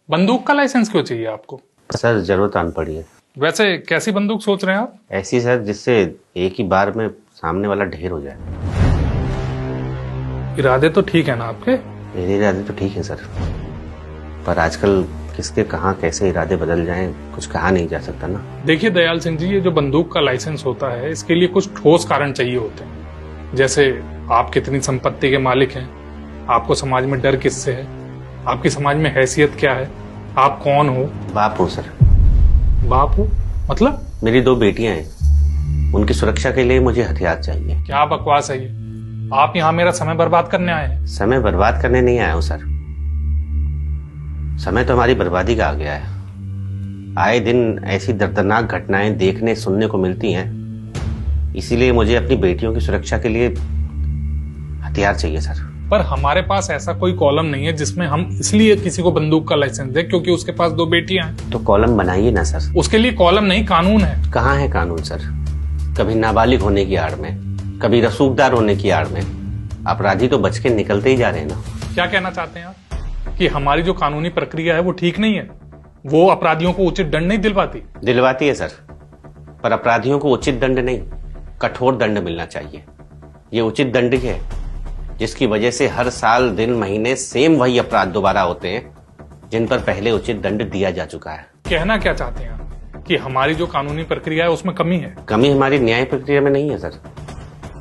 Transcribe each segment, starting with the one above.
बंदूक का लाइसेंस क्यों चाहिए आपको? सर जरूरत आन पड़ी है। वैसे कैसी बंदूक सोच रहे हैं आप? ऐसी सर जिससे एक ही बार में सामने वाला ढेर हो जाए। इरादे तो ठीक है ना आपके? मेरे इरादे तो ठीक है सर, पर आजकल किसके कहाँ कैसे इरादे बदल जाएं कुछ कहा नहीं जा सकता ना। देखिए दयाल सिंह जी, ये जो बंदूक का लाइसेंस होता है इसके लिए कुछ ठोस कारण चाहिए होते हैं। जैसे आप कितनी संपत्ति के मालिक हैं, आपको समाज में डर किससे है, आपकी समाज में हैसियत क्या है, आप कौन हो। बाप हूँ सर। बाप हो मतलब? मेरी 2 बेटियां हैं, उनकी सुरक्षा के लिए मुझे हथियार चाहिए। क्या बकवास है ये? आप यहाँ मेरा समय बर्बाद करने आए हैं? समय बर्बाद करने नहीं आया हूँ सर, समय तो हमारी बर्बादी का आ गया है। आए दिन ऐसी दर्दनाक घटनाएं देखने सुनने को मिलती हैं, इसीलिए मुझे अपनी बेटियों की सुरक्षा के लिए हथियार चाहिए सर। पर हमारे पास ऐसा कोई कॉलम नहीं है जिसमें हम इसलिए किसी को बंदूक का लाइसेंस दें क्योंकि उसके पास 2 बेटियां हैं। तो कॉलम बनाइए ना सर। उसके लिए कॉलम नहीं, कानून है। कहाँ है कानून सर? कभी नाबालिग होने की आड़ में, कभी रसूखदार होने की आड़ में अपराधी तो बच के निकलते ही जा रहे हैं ना। क्या कहना चाहते हैं आप कि हमारी जो कानूनी प्रक्रिया है वो ठीक नहीं है, वो अपराधियों को उचित दंड नहीं दिलवाती? दिलवाती है सर, पर अपराधियों को उचित दंड नहीं, कठोर दंड मिलना चाहिए। ये उचित दंड ही है जिसकी वजह से हर साल दिन महीने सेम वही अपराध दोबारा होते हैं जिन पर पहले उचित दंड दिया जा चुका है। कहना क्या चाहते हैं आप कि हमारी जो कानूनी प्रक्रिया है उसमें कमी है? कमी हमारी न्याय प्रक्रिया में नहीं है सर,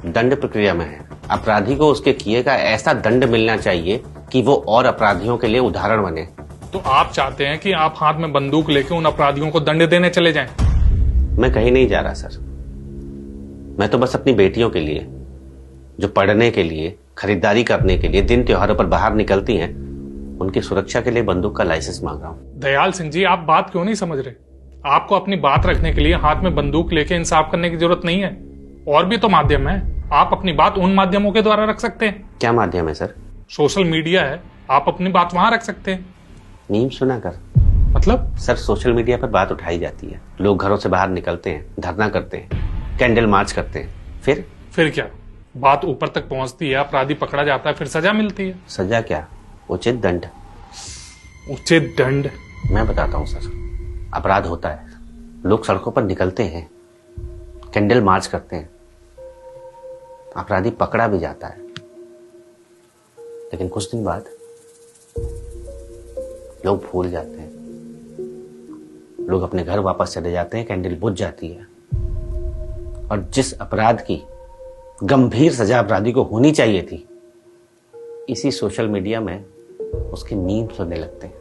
दंड प्रक्रिया में है। अपराधी को उसके किए का ऐसा दंड मिलना चाहिए कि वो और अपराधियों के लिए उदाहरण बने। तो आप चाहते हैं कि आप हाथ में बंदूक लेके उन अपराधियों को दंड देने चले जाएं? मैं कहीं नहीं जा रहा सर, मैं तो बस अपनी बेटियों के लिए, जो पढ़ने के लिए, खरीदारी करने के लिए दिन त्योहारों पर बाहर निकलती हैं, उनकी सुरक्षा के लिए बंदूक का लाइसेंस मांग रहा हूं। दयाल सिंह जी, आप बात क्यों नहीं समझ रहे? आपको अपनी बात रखने के लिए हाथ में बंदूक लेके इंसाफ करने की जरूरत नहीं है। और भी तो माध्यम है, आप अपनी बात उन माध्यमों के द्वारा रख सकते हैं। क्या माध्यम है सर? सोशल मीडिया है, आप अपनी बात वहां रख सकते हैं। नीम सुना कर मतलब? सर सोशल मीडिया पर बात उठाई जाती है, लोग घरों से बाहर निकलते हैं, धरना करते हैं, कैंडल मार्च करते हैं, फिर क्या बात ऊपर तक पहुंचती है, अपराधी पकड़ा जाता है, फिर सजा मिलती है। सजा क्या, उचित दंड। उचित दंड? मैं बताता हूं सर, अपराध होता है, लोग सड़कों पर निकलते हैं, कैंडल मार्च करते हैं, अपराधी पकड़ा भी जाता है, लेकिन कुछ दिन बाद लोग भूल जाते हैं, लोग अपने घर वापस चले जाते हैं, कैंडल बुझ जाती है, और जिस अपराध की गंभीर सजा अपराधी को होनी चाहिए थी, इसी सोशल मीडिया में उसके मीम सुनने लगते हैं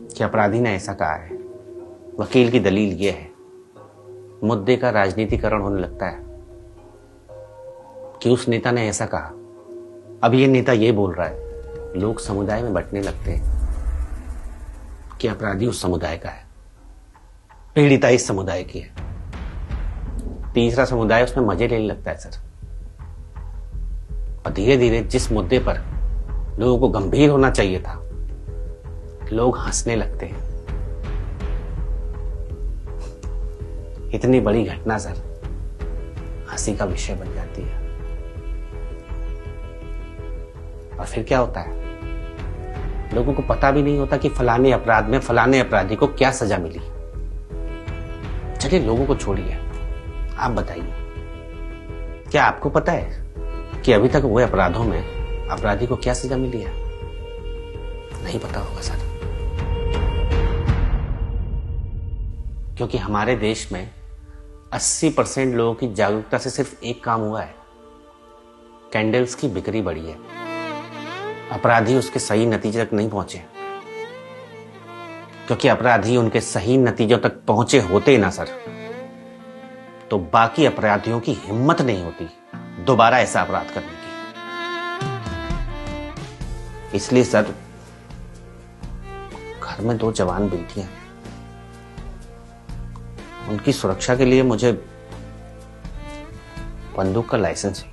कि अपराधी ने ऐसा कहा है, वकील की दलील यह है, मुद्दे का राजनीतिकरण होने लगता है कि उस नेता ने ऐसा कहा, अब ये नेता ये बोल रहा है। लोग समुदाय में बंटने लगते हैं कि अपराधी उस समुदाय का है, पीड़िता इस समुदाय की है, तीसरा समुदाय उसमें मजे लेने लगता है सर। और धीरे धीरे जिस मुद्दे पर लोगों को गंभीर होना चाहिए था, लोग हंसने लगते हैं। इतनी बड़ी घटना सर हंसी का विषय बन जाती है। और फिर क्या होता है, लोगों को पता भी नहीं होता कि फलाने अपराध में फलाने अपराधी को क्या सजा मिली। चलिए लोगों को छोड़िए, आप बताइए, क्या आपको पता है कि अभी तक हुए अपराधों में अपराधी को क्या सजा मिली है? नहीं पता होगा सर, क्योंकि हमारे देश में 80% लोगों की जागरूकता से सिर्फ एक काम हुआ है, कैंडल्स की बिक्री बढ़ी है, अपराधी उसके सही नतीजे तक नहीं पहुंचे। क्योंकि अपराधी उनके सही नतीजों तक पहुंचे होते ना सर, तो बाकी अपराधियों की हिम्मत नहीं होती दोबारा ऐसा अपराध करने की। इसलिए सर, घर में 2 जवान बेटियां हैं, उनकी सुरक्षा के लिए मुझे बंदूक का लाइसेंस चाहिए।